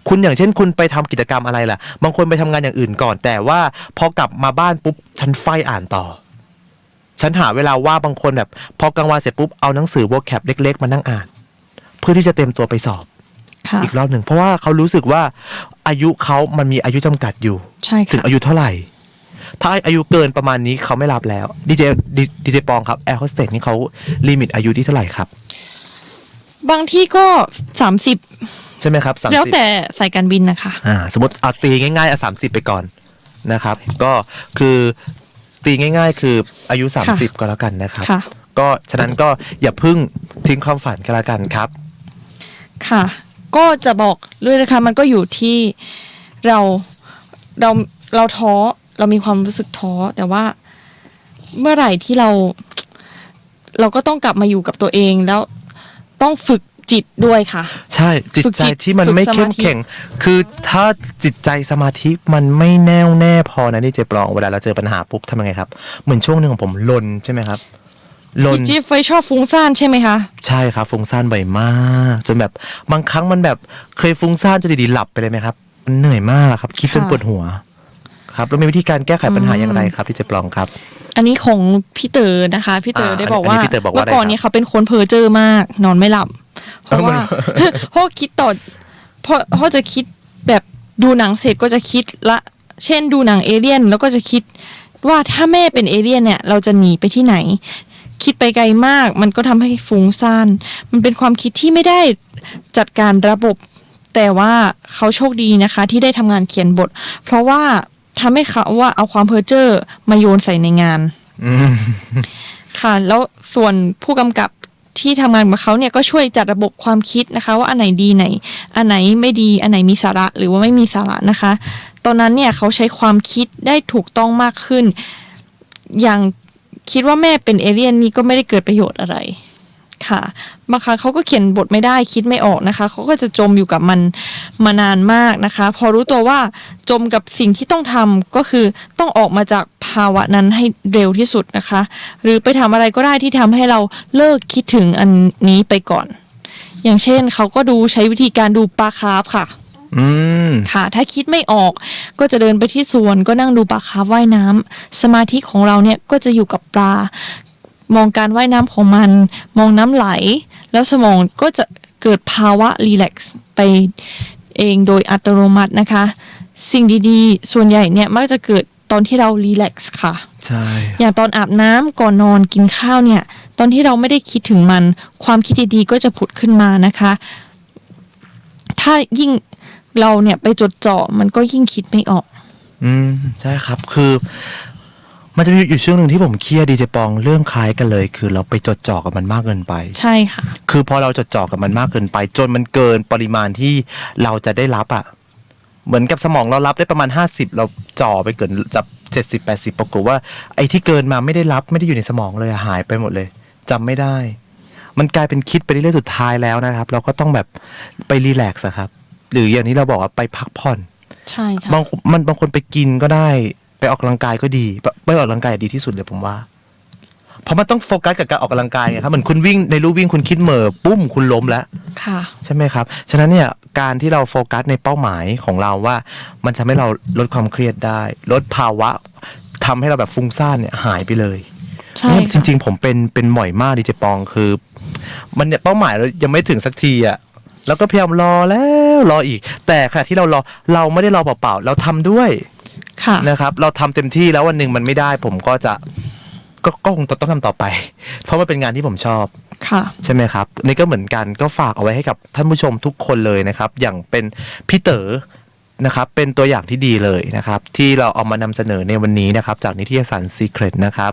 คุณอย่างเช่นคุณไปทำกิจกรรมอะไรล่ะบางคนไปทำงานอย่างอื่นก่อนแต่ว่าพอกลับมาบ้านปุ๊บฉันไฟอ่านต่อฉันหาเวลาว่าบางคนแบบพอกลางวันเสร็จปุ๊บเอาหนังสือ vocab เล็กๆมานั่งอ่านเพื่อที่จะเตรียมตัวไปสอบอีกรอบหนึ่งเพราะว่าเขารู้สึกว่าอายุเขามันมีอายุจำกัดอยู่ถึงอายุเท่าไหร่ถ้าอายุเกินประมาณนี้เขาไม่รับแล้วดีเจปองครับแอร์โฮสเตสนี่เขาลิมิตอายุที่เท่าไหร่ครับบางที่ก็30ใช่ไหมครับ30แล้วแต่สายการบินนะคะสมมติเอาตีง่ายๆ30ไปก่อนนะครับก็คือตีง่ายๆคืออายุ30ก็แล้วกันนะครับก็ฉะนั้นก็อย่าพึ่งทิ้งความฝันกันละกันครับค่ะก็จะบอกเลยนะคะมันก็อยู่ที่เราท้อเรามีความรู้สึกท้อแต่ว่าเมื่อไหร่ที่เราก็ต้องกลับมาอยู่กับตัวเองแล้วต้องฝึกจิตด้วยค่ะใช่จิตใจที่มันไม่เข้มแข็งคือถ้าจิตใจสมาธิมันไม่แน่วแน่พอนะนี่เจปลองเวลาเราเจอปัญหาปุ๊บทำยังไงครับเหมือนช่วงนึงของผมลนใช่ไหมครับพี่จิ๊บไฟชอบฟุ้งซ่านใช่ไหมคะใช่ครับฟุ้งซ่านบ่อยมากจนแบบบางครั้งมันแบบเคยฟุ้งซ่านจนดีๆหลับไปเลยไหมครับมันเหนื่อยมากครับคิดจนปวดหัวครับแล้วมีวิธีการแก้ไขปัญหาอย่างไรครับพี่เจปลองครับอันนี้ของพี่เต๋อนะคะพี่เต๋อได้บอกว่าเมื่อก่อนนี้เขาเป็นคนเพ้อเจ้อมากนอนไม่หลับเพราะว่าคิดต่อ เพราะจะคิดแบบดูหนังเสร็จก็จะคิดละเช่นดูหนังเอเลี่ยนแล้วก็จะคิดว่าถ้าแม่เป็นเอเลี่ยนเนี่ยเราจะหนีไปที่ไหนคิดไปไกลมากมันก็ทำให้ฟุ้งซ่านมันเป็นความคิดที่ไม่ได้จัดการระบบแต่ว่าเขาโชคดีนะคะที่ได้ทำงานเขียนบทเพราะว่าทำให้เขาว่าเอาความเพ้อเจ้อมาโยนใส่ในงานค่ะแล้วส่วนผู้กำกับที่ทำงานกับเขาเนี่ยก็ช่วยจัดระบบความคิดนะคะว่าอันไหนดีอันไหนไม่ดีอันไหนมีสาระหรือว่าไม่มีสาระนะคะตอนนั้นเนี่ยเขาใช้ความคิดได้ถูกต้องมากขึ้นอย่างคิดว่าแม่เป็นเอเลี่ยนนี่ก็ไม่ได้เกิดประโยชน์อะไรค่ะบางครั้งเขาก็เขียนบทไม่ได้คิดไม่ออกนะคะเขาก็จะจมอยู่กับมันมานานมากนะคะพอรู้ตัวว่าจมกับสิ่งที่ต้องทำก็คือต้องออกมาจากภาวะนั้นให้เร็วที่สุดนะคะหรือไปทำอะไรก็ได้ที่ทำให้เราเลิกคิดถึงอันนี้ไปก่อนอย่างเช่นเขาก็ใช้วิธีการดูปลาคาร์ฟค่ะค่ะถ้าคิดไม่ออกก็จะเดินไปที่สวนก็นั่งดูปลาคาร์ฟว่ายน้ำสมาธิของเราเนี่ยก็จะอยู่กับปลามองการว่ายน้ำของมันมองน้ำไหลแล้วสมองก็จะเกิดภาวะรีแลกซ์ไปเองโดยอัตโนมัตินะคะสิ่งดีๆส่วนใหญ่เนี่ยมักจะเกิดตอนที่เรารีแลกซ์ค่ะใช่ อย่างตอนอาบน้ำก่อนนอนกินข้าวเนี่ยตอนที่เราไม่ได้คิดถึงมันความคิดดีๆก็จะผุดขึ้นมานะคะถ้ายิ่งเราเนี่ยไปจดจ่อมันก็ยิ่งคิดไม่ออกใช่ครับคือมันจะมีอยู่ช่วงหนึ่งที่ผมเครียดดีเจปองเรื่องคล้ายกันเลยคือเราไปจดจ่อกับมันมากเกินไปใช่ค่ะคือพอเราจดจ่อกับมันมากเกินไปจนมันเกินปริมาณที่เราจะได้รับอ่ะเหมือนกับสมองเรารับได้ประมาณ50เราจ่อไปเกินจาก70-80ปรากฏว่าไอ้ที่เกินมาไม่ได้รับไม่ได้อยู่ในสมองเลยหายไปหมดเลยจำไม่ได้มันกลายเป็นคิดไปเรื่อยๆสุดท้ายแล้วนะครับเราก็ต้องแบบไปรีแลกซ์ครับหรืออย่างนี้เราบอกว่าไปพักผ่อนใช่ค่ะบางคนไปกินก็ได้ไปออกกำลังกายก็ดีไปออกกำลังกายดีที่สุดเลยผมว่าเพราะมันต้องโฟกัสกับการออกกำลังกายไงครับเหมือนคุณวิ่งในลู่วิ่งคุณคิดเหม่อปุ้มคุณล้มแล้วค่ะใช่ไหมครับฉะนั้นเนี่ยการที่เราโฟกัสในเป้าหมายของเราว่ามันทำให้เราลดความเครียดได้ลดภาวะทำให้เราแบบฟุ้งซ่านเนี่ยหายไปเลยใช่จริงๆผมเป็นหม่อยมากดิเจปองคือมันเนี่ยเป้าหมายเรายังไม่ถึงสักทีอ่ะแล้วก็พยายามรอแล้วรออีกแต่ขณะที่เรารอเราไม่ได้รอเปล่าๆเราทำด้วยนะครับเราทำเต็มที่แล้ววันหนึ่งมันไม่ได้ผมก็จะก็คงต้องทำต่อไปเพราะว่าเป็นงานที่ผมชอบใช่ไหมครับนี่ก็เหมือนกันก็ฝากเอาไว้ให้กับท่านผู้ชมทุกคนเลยนะครับอย่างเป็นพี่เต๋อนะครับเป็นตัวอย่างที่ดีเลยนะครับที่เราเอามานำเสนอในวันนี้นะครับจากนิตยสาร Secret นะครับ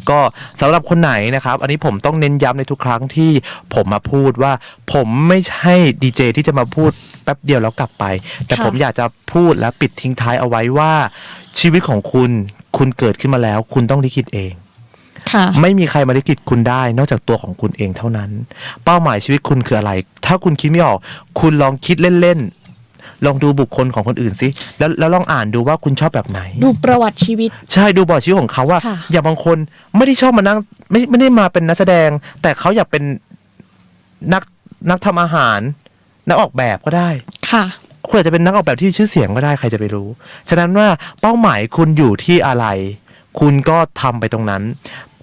ก็สำหรับคนไหนนะครับอันนี้ผมต้องเน้นย้ำในทุกครั้งที่ผมมาพูดว่าผมไม่ใช่ดีเจที่จะมาพูดแป๊บเดียวแล้วกลับไปแต่ผมอยากจะพูดและปิดทิ้งท้ายเอาไว้ว่าชีวิตของคุณเกิดขึ้นมาแล้วคุณต้องลิขิตเองไม่มีใครมาลิขิตคุณได้นอกจากตัวของคุณเองเท่านั้นเป้าหมายชีวิตคุณคืออะไรถ้าคุณคิดไม่ออกคุณลองคิดเล่นๆลองดูบุคคลของคนอื่นสิแล้วลองอ่านดูว่าคุณชอบแบบไหนดูประวัติชีวิตใช่ดูประวัติชีวิตของเขาว่าอย่างบางคนไม่ได้ชอบมานั่งไม่ได้มาเป็นนักแสดงแต่เขาอยากเป็นนักทำอาหารนักออกแบบก็ได้ค่ะคุณอาจจะเป็นนักออกแบบที่ชื่อเสียงก็ได้ใครจะไปรู้ฉะนั้นว่าเป้าหมายคุณอยู่ที่อะไรคุณก็ทำไปตรงนั้น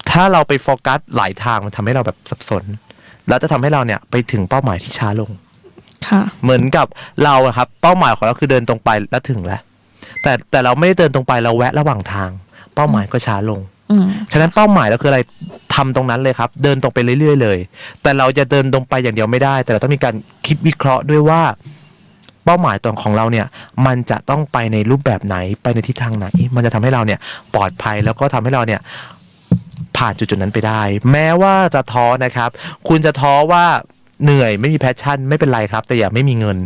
ถ้าเราไปโฟกัสหลายทางมันทำให้เราแบบสับสนแล้วจะทำให้เราเนี่ยไปถึงเป้าหมายที่ช้าลงเหมือนกับเราอะครับเป้าหมายของเราคือเดินตรงไปแล้วถึงแล้วแต่เราไม่ได้เดินตรงไปเราแวะระหว่างทางเป้าหมายก็ช้าลงฉะนั้นเป้าหมายเราคืออะไรทำตรงนั้นเลยครับเดินตรงไปเรื่อยๆเลยแต่เราจะเดินตรงไปอย่างเดียวไม่ได้แต่เราต้องมีการคิดวิเคราะห์ด้วยว่าเป้าหมายตัวของเราเนี่ยมันจะต้องไปในรูปแบบไหนไปในทิศทางไหนมันจะทำให้เราเนี่ยปลอดภัยแล้วก็ทำให้เราเนี่ยผ่านจุดๆนั้นไปได้แม้ว่าจะท้อนะครับคุณจะท้อว่าเหนื่อยไม่มีแพชชั่นไม่เป็นไรครับแต่อย่าไม่มีเงิน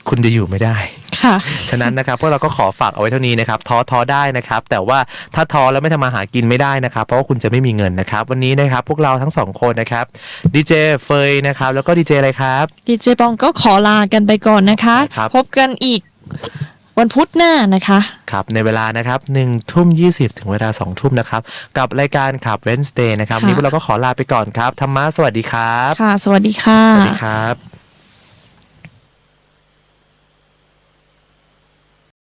คุณจะอยู่ไม่ได้ค่ะฉะนั้นนะครับพวกเราก็ขอฝากเอาไว้เท่านี้นะครับท้อได้นะครับแต่ว่าถ้าท้อแล้วไม่ทำมาหากินไม่ได้นะครับเพราะว่าคุณจะไม่มีเงินนะครับวันนี้นะครับพวกเราทั้งสองคนนะครับดีเจเฟยนะครับแล้วก็ดีเจอะไรครับดีเจปองก็ขอลากันไปก่อนนะคะพบกันอีกวันพุธหน้านะคะครับในเวลานะครับ 19:20 ถึงเวลา 20:00 นนะครับกับรายการขับ Wednesday นะครับวันนี้พวกเราก็ขอลาไปก่อนครับธรรมะสวัสดีครับค่ะสวัสดีค่ะสวัสดีครับ